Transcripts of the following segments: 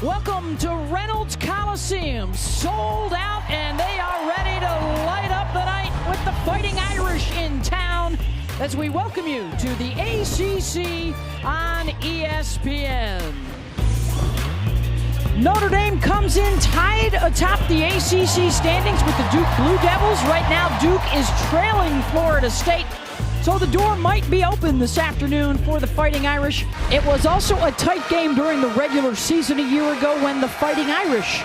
Welcome to Reynolds Coliseum, sold out, and they are ready to light up the night with the Fighting Irish in town as we welcome you to the ACC on ESPN. Notre Dame comes in tied atop the ACC standings with the Duke Blue Devils. Right now, Duke is trailing Florida State, so the door might be open this afternoon for the Fighting Irish. It was also a tight game during the regular season a year ago when the Fighting Irish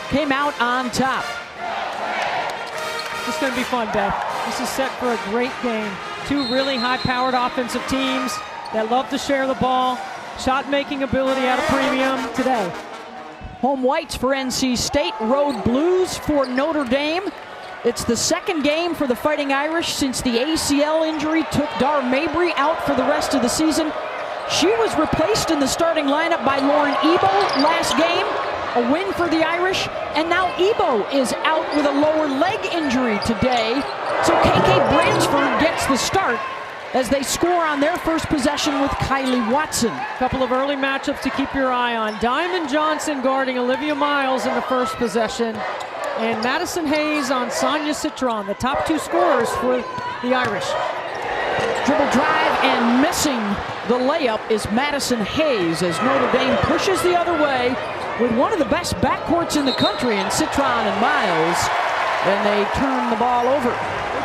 came out on top. This is going to be fun, Beth. This is set for a great game. Two really high-powered offensive teams that love to share the ball. Shot-making ability at a premium today. Home whites for NC State, road blues for Notre Dame. It's the second game for the Fighting Irish since the ACL injury took Dar Mabry out for the rest of the season. She was replaced in the starting lineup by Lauren Ebo last game, a win for the Irish, and now Ebo is out with a lower leg injury today. So KK Bransford gets the start as they score on their first possession with Kylie Watson. A couple of early matchups to keep your eye on. Diamond Johnson guarding Olivia Miles in the first possession, and Madison Hayes on Sonia Citron, the top two scorers for the Irish. Dribble drive and missing the layup is Madison Hayes as Notre Dame pushes the other way with one of the best backcourts in the country in Citron and Miles, and they turn the ball over.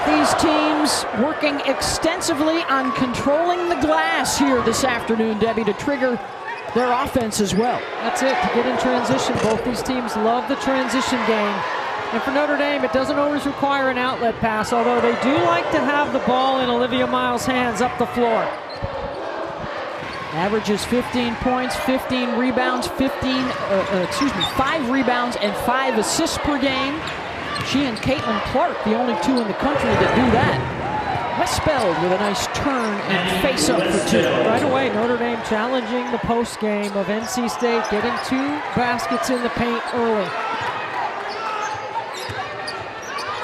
These teams working extensively on controlling the glass here this afternoon, Debbie, to trigger their offense as well. That's it, to get in transition. Both these teams love the transition game. And for Notre Dame, it doesn't always require an outlet pass, although they do like to have the ball in Olivia Miles' hands up the floor. Averages 15 points, 15 rebounds, 5 rebounds and 5 assists per game. She and Caitlin Clark, the only two in the country that do that. Westbeld with a nice turn and face up for two. Right away, Notre Dame challenging the post game of NC State, getting 2 baskets in the paint early.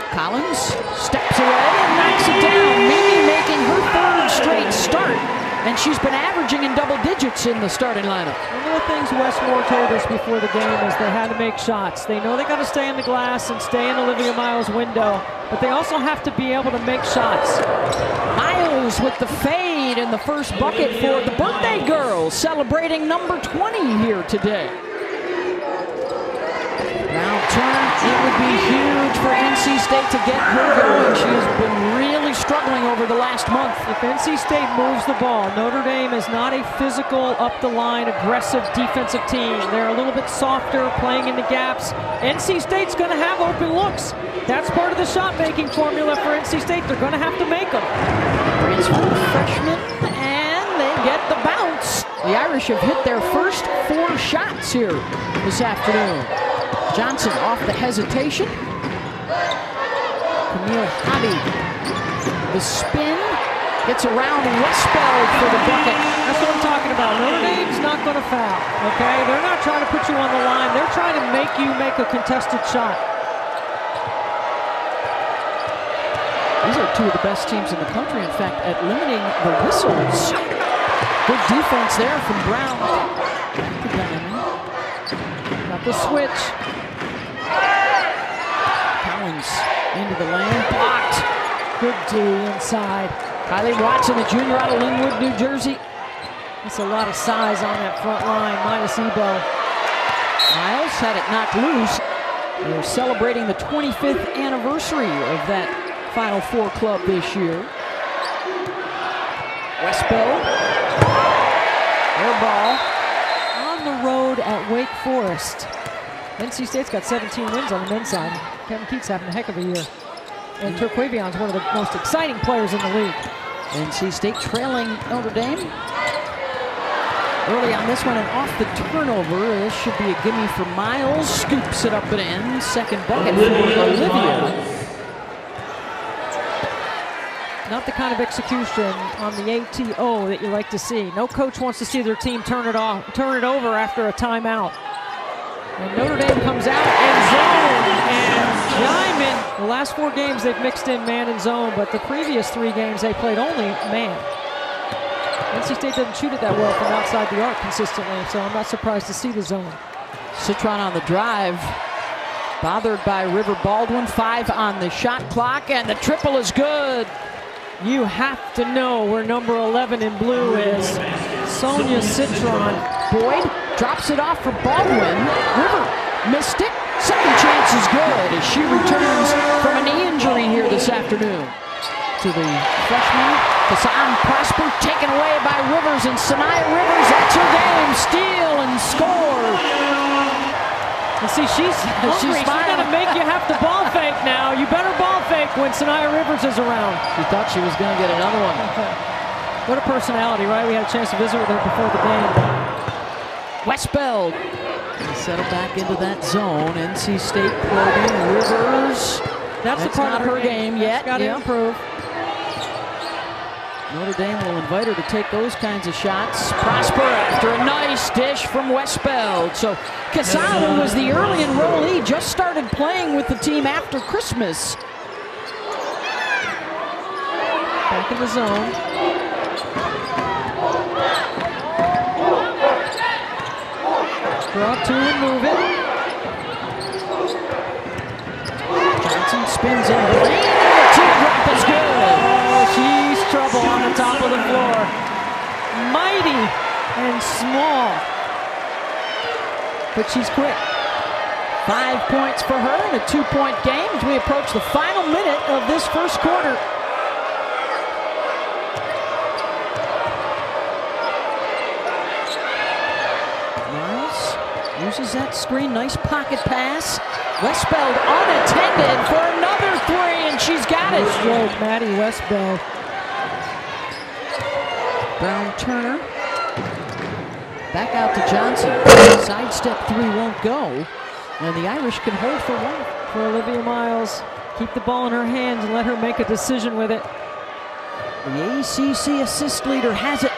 Collins steps away and knocks it down. Mimi making her third straight start, and she's been averaging in double digits in the starting lineup. One of the things Wes Moore told us before the game is they had to make shots. They know they got to stay in the glass and stay in Olivia Miles' window, but they also have to be able to make shots. Miles with the fade and the first bucket for the birthday girl, celebrating number 20 here today. Now turn, it would be huge for NC State to get her going. She has been really struggling over the last month. If NC State moves the ball, Notre Dame is not a physical, up-the-line, aggressive defensive team. They're a little bit softer, playing in the gaps. NC State's going to have open looks. That's part of the shot-making formula for NC State. They're going to have to make them. Bransford, freshman, and they get the bounce. The Irish have hit their first 4 shots here this afternoon. Johnson off the hesitation. Camille Hobby, the spin, gets around Westbeld for the bucket. That's what I'm talking about. Notre Dame's not going to foul, okay? They're not trying to put you on the line. They're trying to make you make a contested shot. These are 2 of the best teams in the country, in fact, at limiting the whistles. Good defense there from Brown. Got the switch. Collins into the lane, blocked. Good D inside. Kylie Watson, the junior out of Linwood, New Jersey. That's a lot of size on that front line, minus Ebo. Miles had it knocked loose. They're celebrating the 25th anniversary of that Final Four club this year. Westbeld, air ball. On the road at Wake Forest. NC State's got 17 wins on the men's side. Kevin Keats having a heck of a year. And Turquavion's one of the most exciting players in the league. NC State trailing Notre Dame. Early on this one and off the turnover. This should be a gimme for Miles. Scoops it up and in. Second bucket for Olivia. Not the kind of execution on the ATO that you like to see. No coach wants to see their team turn it over after a timeout. And Notre Dame comes out and zone, and Jaimin, the last 4 games they've mixed in man and zone, but the previous 3 games they played only man. NC State doesn't shoot it that well from outside the arc consistently, so I'm not surprised to see the zone. Citron on the drive. Bothered by River Baldwin. 5 on the shot clock, and the triple is good. You have to know where number 11 in blue is. Sonia Citron. Boyd drops it off for Baldwin. River missed it. Second chance is good as she returns from a knee injury here this afternoon. To the freshman, Hassan Prosper, taken away by Rivers, and Sanaya Rivers, that's her game. Steal and score. You see, she's hungry. She's going to make you have to ball fake now. You better ball fake when Sanaya Rivers is around. She thought she was going to get another one. What a personality, right? We had a chance to visit with her before the game. Westbeld. Settle back into that zone. NC State probing. Rivers. That's a part of her game yet. Got to improve. Notre Dame will invite her to take those kinds of shots. Prosper after a nice dish from Westbeld. So Quesada was the early enrollee, just started playing with the team after Christmas. Back in the zone. Draw 2 and move it. Johnson spins in the lane, and the teardrop is good. Oh, she's trouble on the top of the floor. Mighty and small, but she's quick. 5 points for her in a 2-point game as we approach the final minute of this first quarter. Miles uses that screen, nice pocket pass. Westbeld unattended for another 3, and she's got it. Stroke, Maddie Westbeld. Brown Turner. Back out to Johnson. Sidestep 3 won't go. And the Irish can hold for 1. For Olivia Miles. Keep the ball in her hands and let her make a decision with it. The ACC assist leader has it.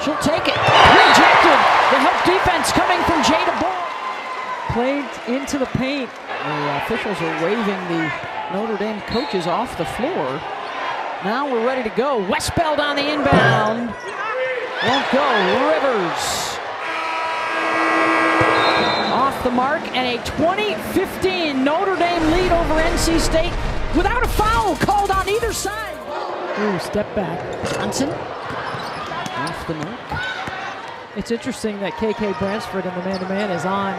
She'll take it. Rejected. The help defense coming from Jada Boyd. Played into the paint. The officials are waving the Notre Dame coaches off the floor. Now we're ready to go. Westbeld on the inbound. Won't go. Rivers. Off the mark, and a 20-15 Notre Dame lead over NC State without a foul called on either side. Ooh, step back. Johnson. Off the mark. It's interesting that KK Bransford in the man-to-man is on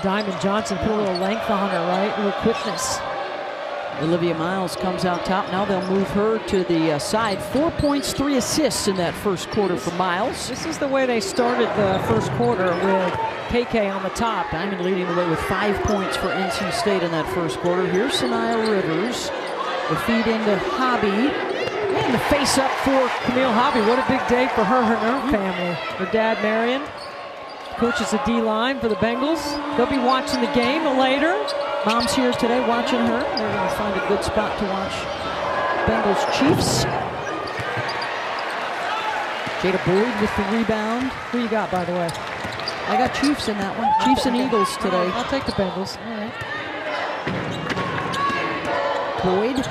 Diamond Johnson. Put a little length on her, right? A little quickness. Olivia Miles comes out top. Now they'll move her to the side. 4 points, 3 assists in that first quarter for Miles. This is the way they started the first quarter with KK on the top. Diamond leading the way with 5 points for NC State in that first quarter. Here's Sanaya Rivers. The feed into Hobby. And the face up for Camille Hobby. What a big day for her and her family. Her dad, Marion, coaches the D-line for the Bengals. They'll be watching the game later. Mom's here today watching her. They're going to find a good spot to watch Bengals Chiefs. Jada Boyd with the rebound. Who you got, by the way? I got Chiefs in that one. Chiefs and Eagles today. I'll take the Bengals. All right. Boyd.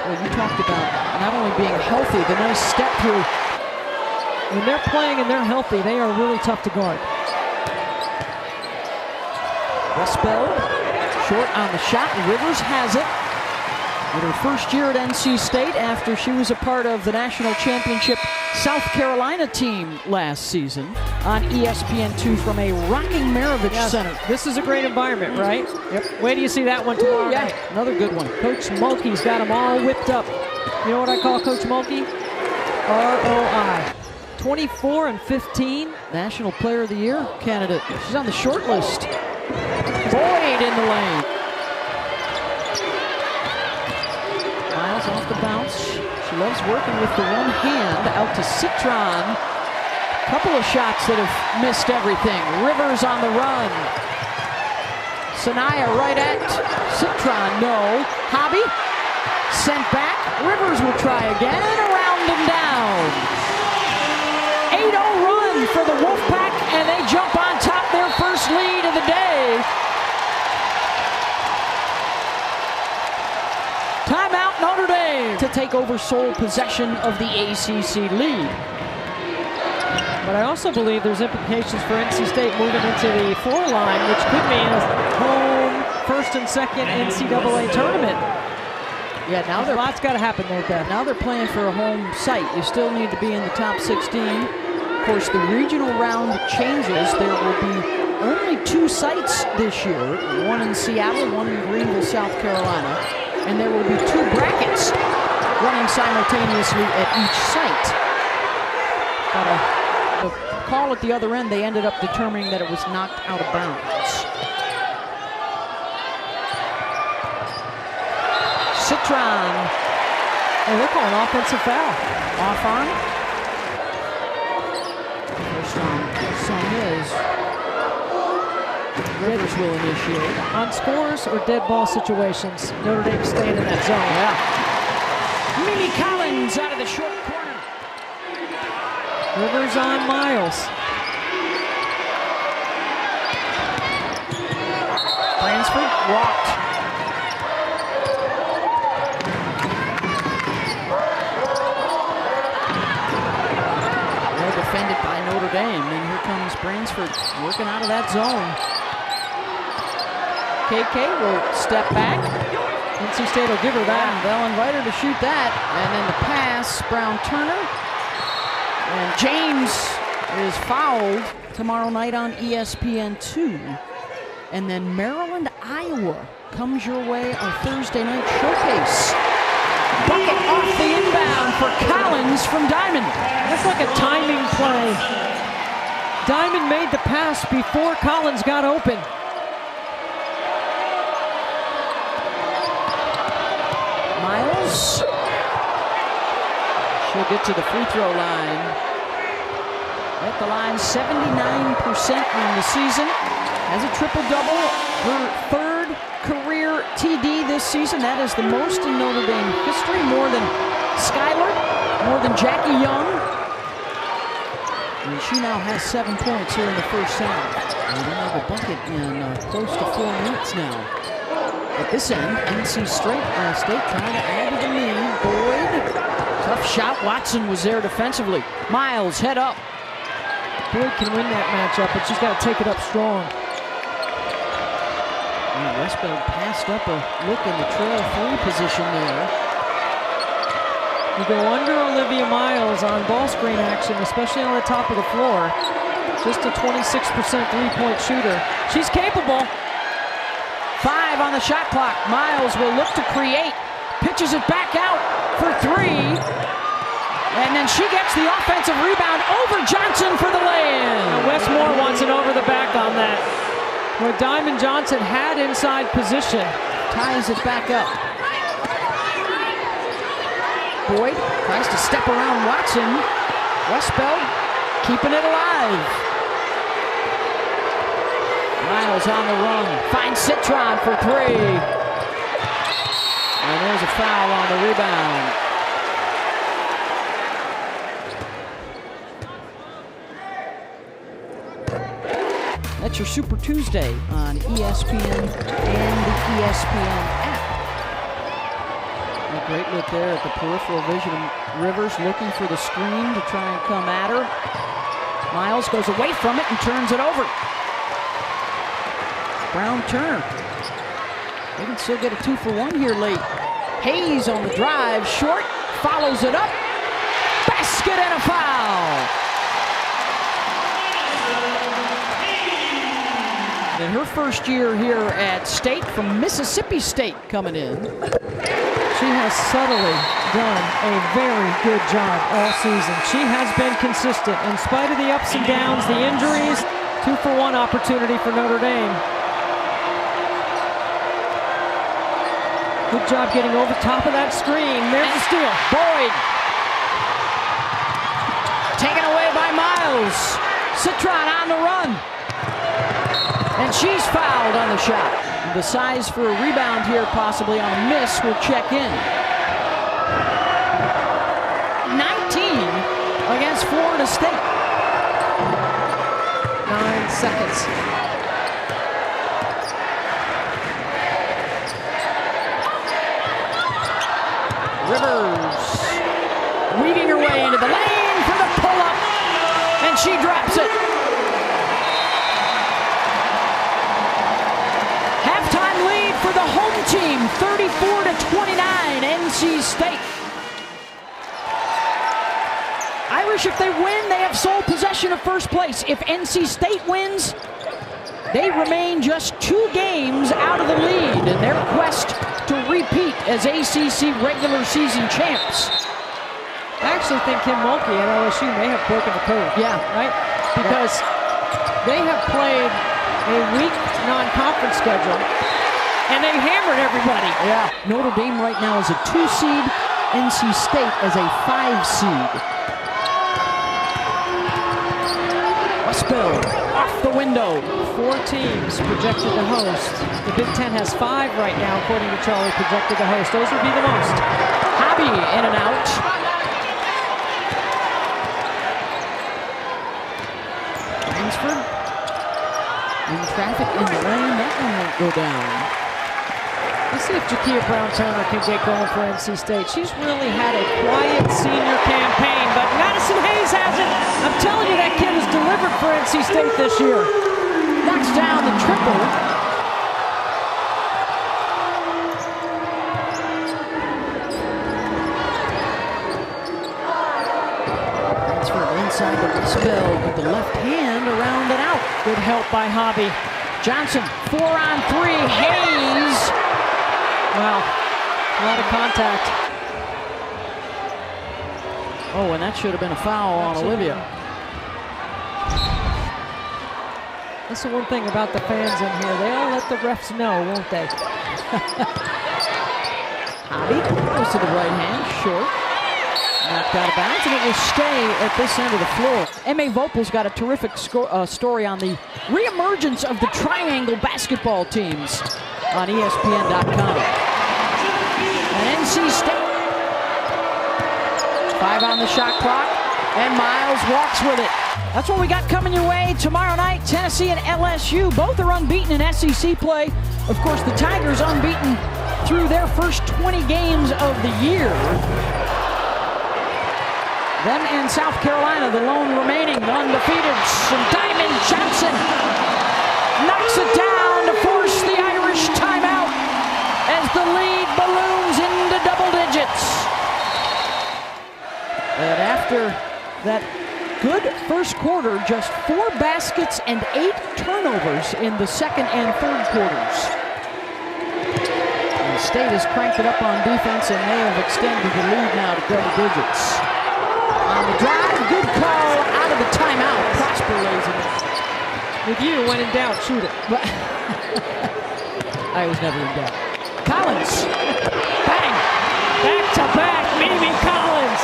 Well, you talked about not only being healthy, the nice step through. When they're playing and they're healthy, they are really tough to guard. Westbeld. Short on the shot. Rivers has it. In her first year at NC State after she was a part of the national championship South Carolina team last season on ESPN2 from a rocking Maravich Center. This is a great environment, right? Yep. Wait till you see that one tomorrow night. Another good one. Coach Mulkey's got them all whipped up. You know what I call Coach Mulkey? ROI. 24 and 15. National Player of the Year candidate. She's on the short list. Boyd in the lane. Miles off the bounce. She loves working with the one hand. Out to Citron. Couple of shots that have missed everything. Rivers on the run. Sanaya right at Citron. No. Hobby sent back. Rivers will try again. Around and down. 8-0 run for the Wolfpack, and they jump on top, their first lead of the day. Timeout, Notre Dame to take over sole possession of the ACC lead. But I also believe there's implications for NC State moving into the 4 line, which could mean a home first and second NCAA tournament. Yeah, now a lot's got to happen there, Beth. Now they're playing for a home site. You still need to be in the top 16. Of course, the regional round changes. There will be only 2 sites this year, one in Seattle, one in Greenville, South Carolina. And there will be 2 brackets running simultaneously at each site. The call at the other end, they ended up determining that it was knocked out of bounds. Citron. Oh, they're calling offensive foul. Off on. First song is Rivers will initiate. On scores or dead ball situations, Notre Dame staying in that zone. Yeah. Mimi Collins out of the short corner. Rivers on Miles. Bransford walked. Well defended by Notre Dame, and here comes Bransford working out of that zone. KK will step back. NC State will give her that. Yeah, they'll invite her to shoot that. And then the pass, Brown-Turner. And James is fouled tomorrow night on ESPN2. And then Maryland, Iowa comes your way on Thursday night showcase. Bucket off the inbound for Collins from Diamond. That's like a timing play. Diamond made the pass before Collins got open. Miles. She'll get to the free throw line. At the line, 79% on the season. Has a triple-double. Her 3rd career TD this season. That is the most in Notre Dame history. More than Skylar, more than Jackie Young. And she now has 7 points here in the first half. They don't have a bucket in close to 4 minutes now. At this end, NC State trying to add to the lead. Boyd, tough shot. Watson was there defensively. Miles, head up. Boyd can win that matchup, but she's got to take it up strong. Westbeld passed up a look in the trail 3 position there. You go under Olivia Miles on ball screen action, especially on the top of the floor. Just a 26% three-point shooter. She's capable. 5 on the shot clock. Miles will look to create. Pitches it back out for 3. And then she gets the offensive rebound over Johnson for the lay-in. Westmore wants an over the back on that. Where Diamond Johnson had inside position. Ties it back up. Boyd tries to step around Watson. Westbeld keeping it alive. Miles on the run. Finds Citron for 3. And there's a foul on the rebound. That's your Super Tuesday on ESPN and the ESPN app. A great look there at the peripheral vision of Rivers looking for the screen to try and come at her. Miles goes away from it and turns it over. Brown-Turner. They can still get a 2-for-1 here late. Hayes on the drive, short, follows it up. Basket and a foul. In her first year here at State from Mississippi State coming in. She has subtly done a very good job all season. She has been consistent in spite of the ups and downs, the injuries. 2-for-1 opportunity for Notre Dame. Good job getting over top of that screen. There's the steal. Boyd. Taken away by Miles. Citron on the run. And she's fouled on the shot. The size for a rebound here, possibly on a miss, will check in. 19 against Florida State. 9 seconds. Rivers weaving her way into the lane for the pull-up. And she team, 34-29, NC State. Irish, if they win, they have sole possession of first place. If NC State wins, they remain just 2 games out of the lead in their quest to repeat as ACC regular season champs. I actually think Kim Mulkey at LSU may have broken the code. Yeah. Right? Because they have played a weak non-conference schedule, and they hammered everybody. Yeah. Notre Dame right now is a 2 seed, NC State as a 5 seed. Westbell off the window. 4 teams projected to host. The Big Ten has 5 right now, according to Charlie, projected to host. Those would be the most. Hobby in and out. Rainsford in traffic in the lane. That one won't go down. Let's see if Jakia Brown-Turner can get going for NC State. She's really had a quiet senior campaign, but Madison Hayes hasn't. I'm telling you, that kid has delivered for NC State this year. Knocks down the triple. Transfer inside the wristbell with the left hand around and out. Good help by Hobby. Johnson, 4-on-3. Hayes. Wow, a lot of contact. Oh, and that should have been a foul on Olivia. That's the one thing about the fans in here. They all let the refs know, won't they? Hobby goes to the right hand, short. Knocked out of bounds, and it will stay at this end of the floor. M.A. Vopel's got a terrific story on the reemergence of the triangle basketball teams on ESPN.com. And NC State, 5 on the shot clock, and Miles walks with it. That's what we got coming your way tomorrow night. Tennessee and LSU, both are unbeaten in SEC play. Of course, the Tigers unbeaten through their first 20 games of the year. Them and South Carolina, the lone remaining undefeated. Some Diamond Johnson knocks it down to force the Irish timeout as the lead balloons into double digits. And after that good first quarter, just 4 baskets and 8 turnovers in the second and third quarters. And State has cranked it up on defense, and they have extended the lead now to double digits. On the drive, good call out of the timeout. Prosper lays it in. With you, when in doubt, shoot it. I was never in doubt. Collins, bang! Back to back, Mimi Collins.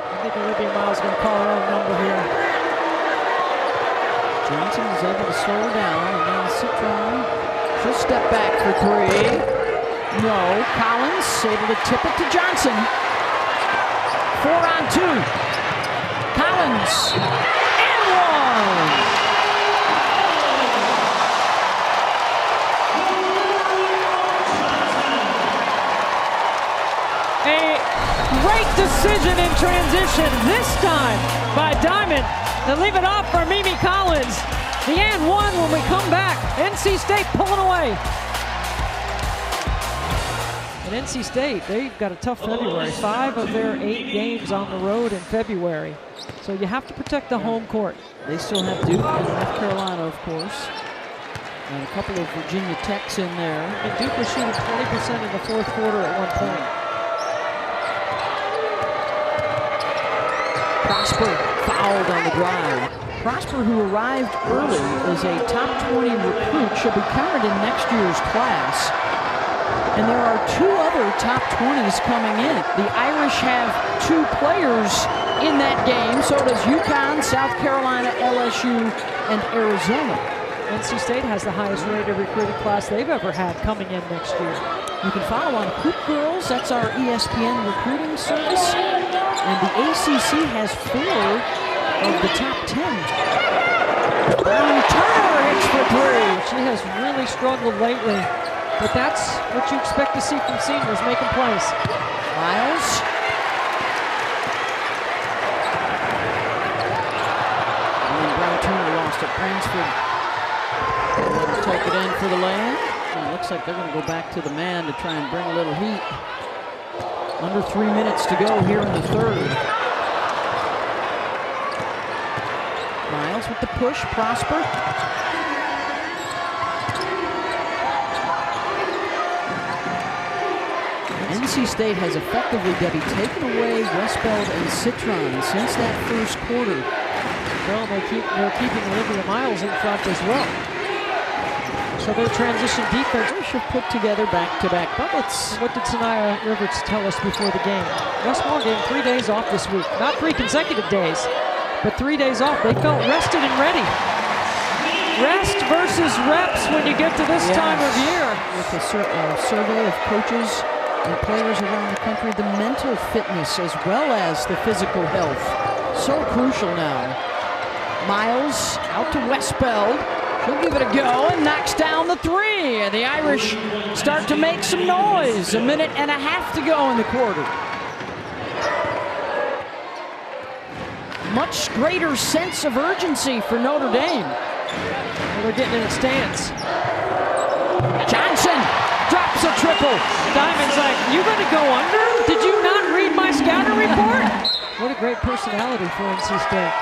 I think Olivia Miles is going to call her own number here. Johnson is able to slow her down, and then Citron, she'll step back for 3. No, Collins able to tip it to Johnson. 4-on-2. Collins, and 1. A great decision in transition this time by Diamond to leave it off for Mimi Collins. The and 1 when we come back. NC State pulling away. And NC State, they've got a tough February. 5 of their 8 games on the road in February. So you have to protect the home court. They still have Duke and North Carolina, of course. And a couple of Virginia Techs in there. And Duke was shooting 20% in the fourth quarter at one point. Prosper fouled on the drive. Prosper, who arrived early as a top 20 recruit, should be counted in next year's class. And there are 2 other top 20s coming in. The Irish have 2 players in that game. So does UConn, South Carolina, LSU, and Arizona. NC State has the highest rated recruiting class they've ever had coming in next year. You can follow on Hoop Girls. That's our ESPN recruiting service. And the ACC has 4 of the top 10. Turner hits for 3. She has really struggled lately, but that's what you expect to see from seniors making plays. Miles. And then Brown Turner lost it. Bransford will take it in for the lay-in. It looks like they're going to go back to the man to try and bring a little heat. Under 3 minutes to go here in the third. Miles with the push, Prosper. NC State has effectively, Debbie, taken away Westbeld and Citron since that first quarter. Well, they're keeping Olivia Miles in front as well. So their transition defense should put together back-to-back buckets. What did Sanaya Rivers tell us before the game? Westmore getting 3 days off this week. Not 3 consecutive days, but 3 days off. They felt rested and ready. Rest versus reps when you get to this time of year. With a survey of coaches and players around the country, the mental fitness as well as the physical health. So crucial now. Miles out to Westbeld. She'll give it a go and knocks down the three. The Irish start to make some noise. 1.5 minutes to go in the quarter. Much greater sense of urgency for Notre Dame. Well, they're getting in a stance. Johnson drops a triple. Diamond's like, you gonna go under? Did you not read my scouting report? What a great personality for NC State.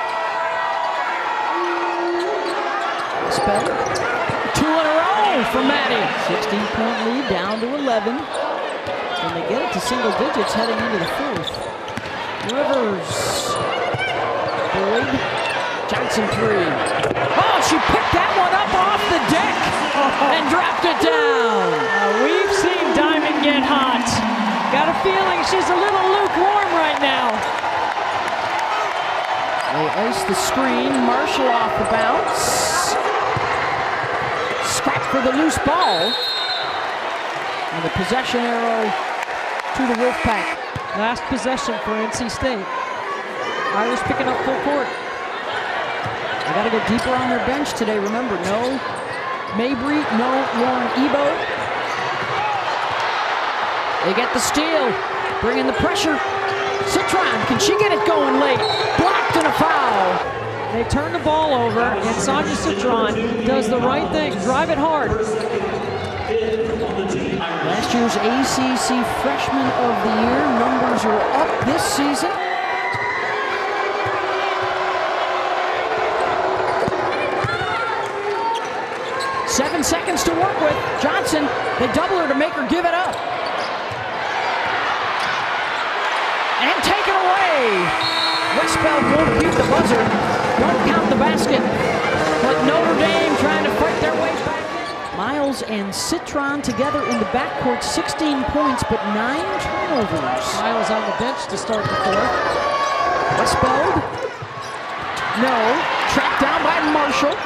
Spell. 2 in a row for Maddie. 16-point lead down to 11. And they get it to single digits heading into the fourth. Rivers. Boyd. Johnson 3. Oh, she picked that one up off the deck and dropped it down. We've seen Diamond get hot. Got a feeling she's a little lukewarm right now. They ice the screen. Marshall off the bounce. Scrap for the loose ball. And the possession arrow to the Wolfpack. Last possession for NC State. Irish picking up full court. They got to go deeper on their bench today. Remember, no Mabry, no Lauren Ebo. They get the steal, bringing the pressure. Citron, can she get it going late? Blocked and a foul. They turn the ball over, and Sonia Citron does the right thing, drive it hard. Last year's ACC Freshman of the Year. Numbers are up this season. Seven seconds to work with. Johnson, they double her to make her give it up. And taken away. Westbeld won't beat the buzzer. Won't count the basket. But Notre Dame trying to fight their way back. Miles and Citron together in the backcourt. 16 points, but 9 turnovers. Miles on the bench to start the fourth. Westbeld. No. Tracked down by Marshall.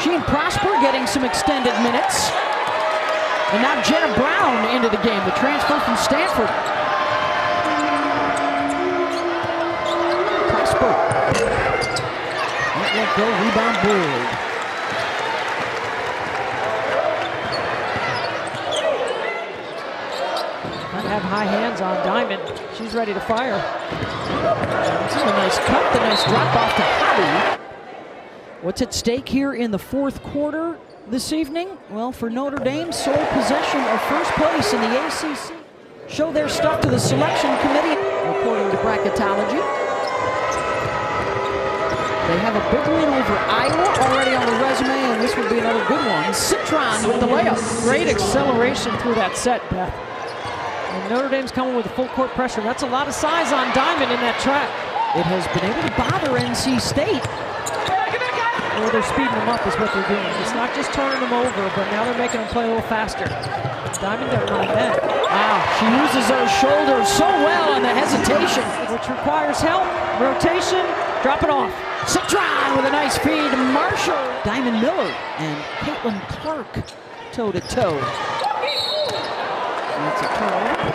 She and Prosper getting some extended minutes. And now Jenna Brown into the game, the transfer from Stanford. Prosper. Not let go, rebound Boyd. Might have high hands on Diamond. She's ready to fire. This is a nice cut, the nice drop off to Howdy. What's at stake here in the fourth quarter this evening? Well, for Notre Dame, sole possession of first place in the ACC. Show their stuff to the selection committee, according to bracketology. They have a big win over Iowa already on the resume, and this would be another good one. Citron with the layup. Great acceleration through that set, Beth. And Notre Dame's coming with a full court pressure. That's a lot of size on Diamond in that trap. It has been able to bother NC State. Well, they're speeding them up is what they're doing. It's not just turning them over, but now they're making them play a little faster. Diamond doesn't mind that. Wow, she uses those shoulders so well on the hesitation. Which requires help, rotation, drop it off. Citron with a nice feed. Marshall, Diamond Miller, and Caitlin Clark toe-to-toe. That's a turnover.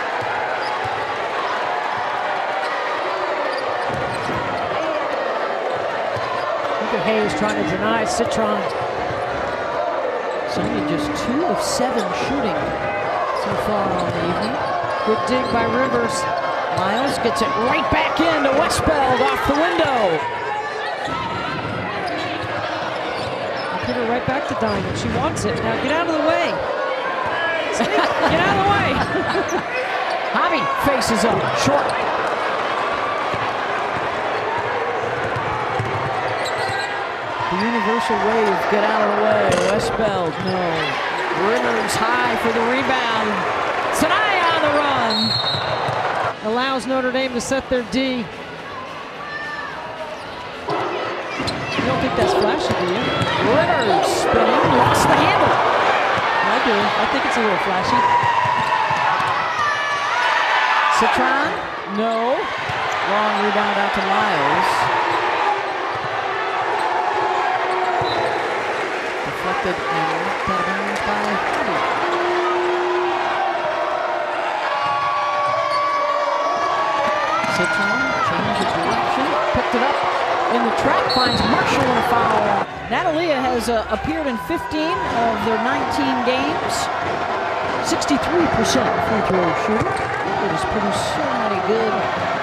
Hayes trying to deny Citron. Sonia just 2 of 7 shooting so far on the evening. Good dig by Rivers. Miles gets it right back into Westbeld off the window. Put her right back to Diamond. She wants it. Now get out of the way. Get out of the way. Hobby faces up, short. The universal wave, get out of the way. Westbeld, no. Reynolds high for the rebound. Sinai on the run. Allows Notre Dame to set their D. You don't think that's flashy, do you? Reynolds spinning, lost the handle. I do. I think it's a little flashy. Citron, no. Long rebound out to Miles. Deflected and knocked out of bounds by Hobby. Citron, change of direction, picked it up in the trap, finds Marshall in a foul. Natalia has appeared in 15 of their 19 games. 63% free throw shooter. It has produced so many good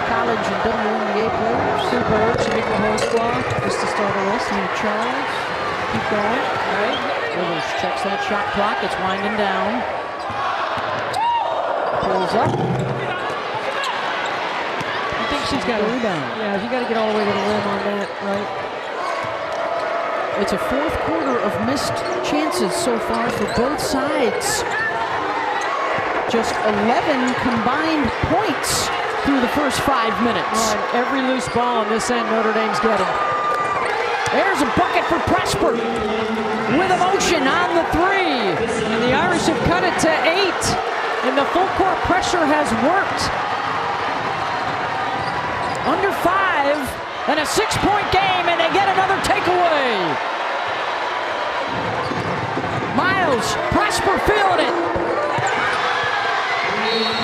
college and WNBA players. Sue Bird, Shamika Horsqua, just to start the list. Tina Charles. Keep going. Right. Rivers checks that shot clock. It's winding down. Pulls up. I think she's got a rebound. Yeah, you got to get all the way to the rim on that, right? It's a fourth quarter of missed chances so far for both sides. Just 11 combined points through the first 5 minutes. And every loose ball on this end Notre Dame's getting. There's a bucket for Presper with emotion on the three. And the Irish have cut it to 8. And the full court pressure has worked. Under 5 and a 6-point game, and they get another takeaway. Miles, Presper feeling it.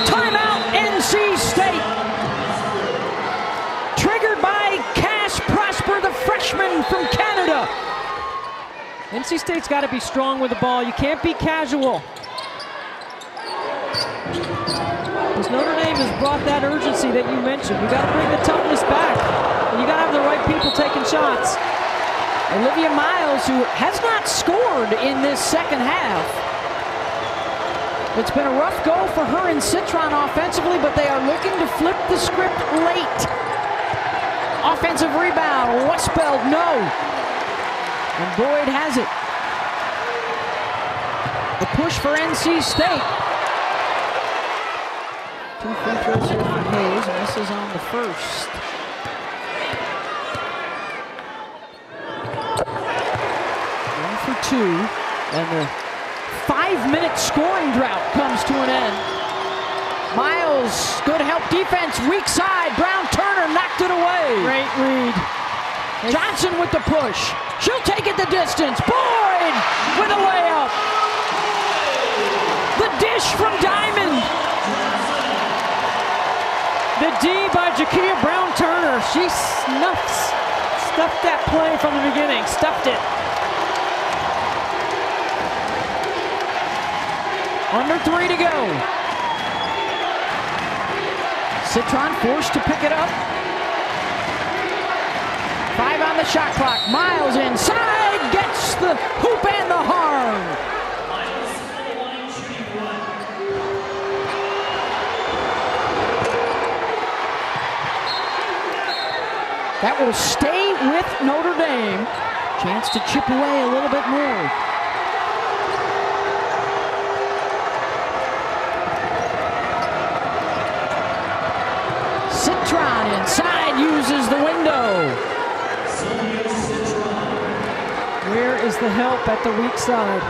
Timeout, NC State. Triggered by Cass Prosper, the freshman from Canada. NC State's got to be strong with the ball. You can't be casual. Because Notre Dame has brought that urgency that you mentioned. You got to bring the toughness back. And you got to have the right people taking shots. Olivia Miles, who has not scored in this second half. It's been a rough go for her and Citron offensively, but they are looking to flip the script late. Offensive rebound, Westbeld, no. And Boyd has it. The push for NC State. 2 free throws here for Hayes, misses on the first. One for 2, and the 5-minute scoring drought comes to an end. Miles, good help defense, weak side. Brown Turner knocked it away. Great read. Johnson with the push. She'll take it the distance. Boyd with a layup. The dish from Diamond. The D by Jakia Brown Turner. She stuffed that play from the beginning. Stuffed it. Under 3 to go. Citron forced to pick it up. 5 on the shot clock. Miles inside, gets the hoop and the horn. That will stay with Notre Dame. Chance to chip away a little bit more. Citron inside, uses the window. Where is the help at the weak side?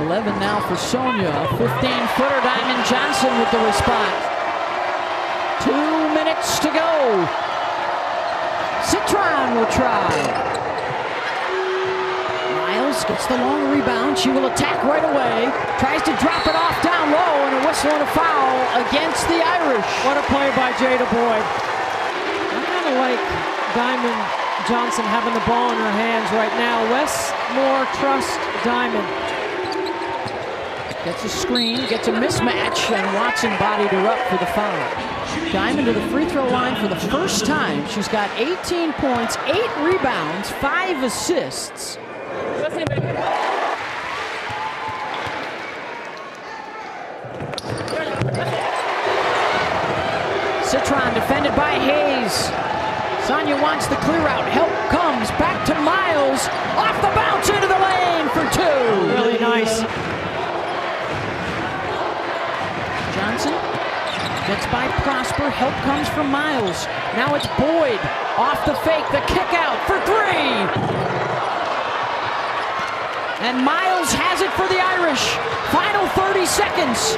11 now for Sonia. 15-footer, Diamond Johnson with the response. 2 minutes to go. Citron will try. Miles gets the long rebound. She will attack right away. Tries to drop it off down low, and a whistle and a foul against the Irish. What a play by Jada Boyd. I kind of like Diamond Johnson having the ball in her hands right now. Wes Moore trusts Diamond. Gets a screen, gets a mismatch, and Watson bodied her up for the foul. Diamond to the free throw line for the first time. She's got 18 points, 8 rebounds, 5 assists. defended by Hayes. Sonia wants the clear out. Help comes back to Miles. Off the bounce into the lane for two. Really nice. Johnson gets by Prosper. Help comes from Miles. Now it's Boyd. Off the fake. The kick out for three. And Miles has it for the Irish. Final 30 seconds.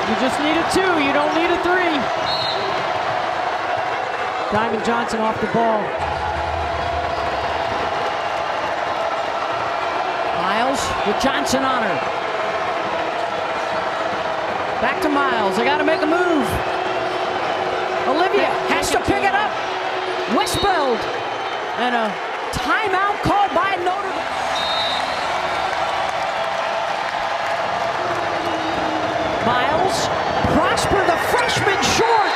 You just need a two. You don't need a three. Diamond Johnson off the ball. Miles with Johnson on her. Back to Miles. They got to make a move. Olivia has to pick it up. Westbeld. And a timeout called by Notre Dame. Miles. Prosper, the freshman, short.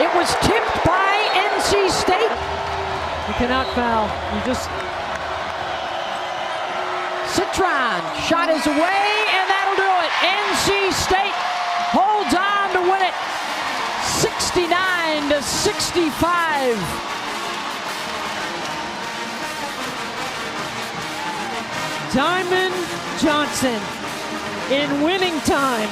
It was tipped by NC State. You cannot foul. You just... Citron, shot is away, and that'll do it. NC State holds on to win it, 69-65. Diamond Johnson in winning time.